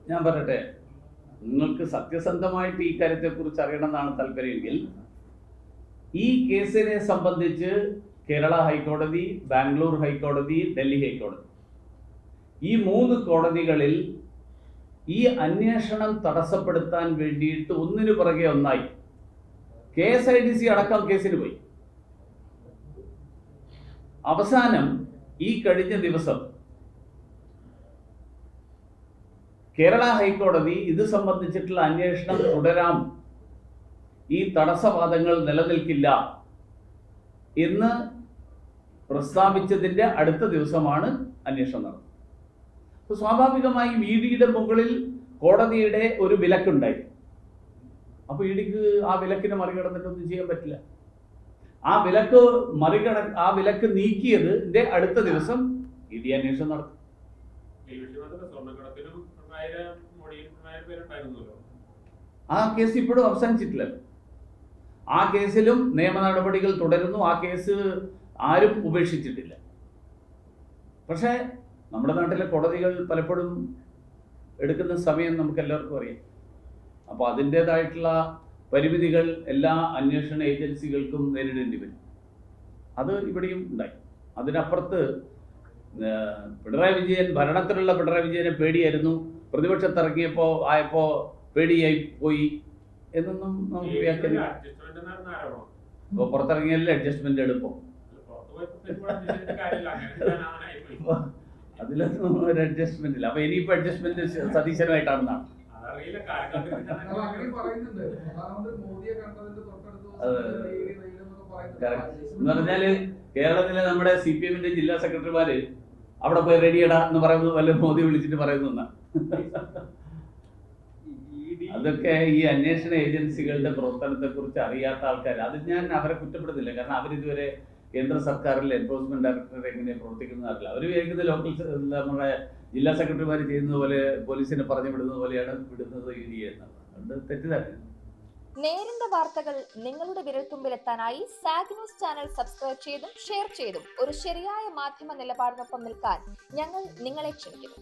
ഞാൻ പറയട്ടെ, നിങ്ങൾക്ക് സത്യസന്ധമായിട്ട് ഈ കാര്യത്തെക്കുറിച്ച് അറിയണമെന്നാണ് താല്പര്യമെങ്കിൽ ഈ കേസിനെ സംബന്ധിച്ച് കേരള ഹൈക്കോടതി, ബാംഗ്ലൂർ ഹൈക്കോടതി, ഡൽഹി ഹൈക്കോടതി ഈ 3 കോടതികളിൽ ഈ അന്വേഷണം തടസ്സപ്പെടുത്താൻ വേണ്ടിയിട്ട് ഒന്നിനു പുറകെ ഒന്നായി KSIDC അടക്കം കേസിന് പോയി. അവസാനം ഈ കഴിഞ്ഞ ദിവസം കേരള ഹൈക്കോടതി ഇത് സംബന്ധിച്ചിട്ടുള്ള അന്വേഷണം തുടരാം, ഈ തടസ്സവാദങ്ങൾ നിലനിൽക്കില്ല എന്ന് പ്രസ്താവിച്ചതിൻ്റെ അടുത്ത ദിവസമാണ് അന്വേഷണം നടന്നത്. അപ്പോൾ സ്വാഭാവികമായും ഇഡിയുടെ മുകളിൽ കോടതിയുടെ ഒരു വിലക്കുണ്ടായി. അപ്പോൾ ഇഡിക്ക് ആ വിലക്കിനെ മറികടന്നിട്ടൊന്നും ചെയ്യാൻ പറ്റില്ല. ആ വിലക്ക് നീക്കിയതിന്റെ അടുത്ത ദിവസം ഇഡി അന്വേഷണം നടത്തും. ആ കേസ് ഇപ്പോഴും അവസാനിച്ചിട്ടില്ല. ആ കേസിലും നിയമ നടപടികൾ തുടരുന്നു. ആ കേസ് ആരും ഉപേക്ഷിച്ചിട്ടില്ല. പക്ഷേ നമ്മുടെ നാട്ടിലെ കോടതികൾ പലപ്പോഴും എടുക്കുന്ന സമയം നമുക്ക് എല്ലാവർക്കും അറിയാം. അപ്പോൾ അതിൻ്റേതായിട്ടുള്ള പരിമിതികൾ എല്ലാ അന്വേഷണ ഏജൻസികൾക്കും നേരിടേണ്ടി വരും. അത് ഇവിടെയും ഉണ്ടായി. അതിനപ്പുറത്ത് പിണറായി വിജയൻ, ഭരണത്തിലുള്ള പിണറായി വിജയനെ പേടിയായിരുന്നു, പ്രതിപക്ഷത്തിറങ്ങിയപ്പോൾ ആയപ്പോൾ പേടിയായി പോയി എന്നൊന്നും നമുക്ക് വ്യാഖ്യാനിക്കാം. ഇപ്പോൾ പുറത്തിറങ്ങിയല്ലേ അഡ്ജസ്റ്റ്മെന്റ് എടുക്കും. അതിലൊന്നും ഒരു അഡ്ജസ്റ്റ്മെന്റ് ഇല്ല. അപ്പൊ ഇനിയിപ്പോ അഡ്ജസ്റ്റ്മെന്റ് സതീശനുമായിട്ടാണെന്നാണ്. എന്ന് പറഞ്ഞാല് കേരളത്തിലെ നമ്മുടെ CPM-ന്റെ ജില്ലാ സെക്രട്ടറിമാര് അവിടെ പോയി റെഡിയടാ എന്ന് പറയുന്നത് വല്ല മോദി വിളിച്ചിട്ട് പറയുന്ന അതൊക്കെ ഈ അന്വേഷണ ഏജൻസികളുടെ പ്രവർത്തനത്തെ കുറിച്ച് അറിയാത്ത ആൾക്കാർ. അത് ഞാൻ അവരെ കുറ്റപ്പെടുന്നില്ല, കാരണം അവരിതുവരെ കേന്ദ്ര സർക്കാരിൽ എൻഫോഴ്സ്മെന്റ് ഡയറക്ടറേറ്റ് എങ്ങനെ പ്രവർത്തിക്കുന്നത് അറിയില്ല. അവർ വിചാരിക്കുന്ന നമ്മുടെ ജില്ലാ സെക്രട്ടറിമാർ ചെയ്യുന്നത് പോലെ പോലീസിനെ പറഞ്ഞു വിടുന്നത് പോലെയാണ് വിടുന്നത് ED ചെയ്യുന്നത്. അതുകൊണ്ട് തെറ്റിദ്ധാരണ. നേരിന്റെ വാർത്തകൾ നിങ്ങളുടെ വിരൽത്തുമ്പിലെത്താനായി സാഗ് ന്യൂസ് ചാനൽ സബ്സ്ക്രൈബ് ചെയ്തും ഷെയർ ചെയ്തും ഒരു ശരിയായ മാധ്യമ നിലപാടിനൊപ്പം നിൽക്കാൻ ഞങ്ങൾ നിങ്ങളെ ക്ഷണിക്കുന്നു.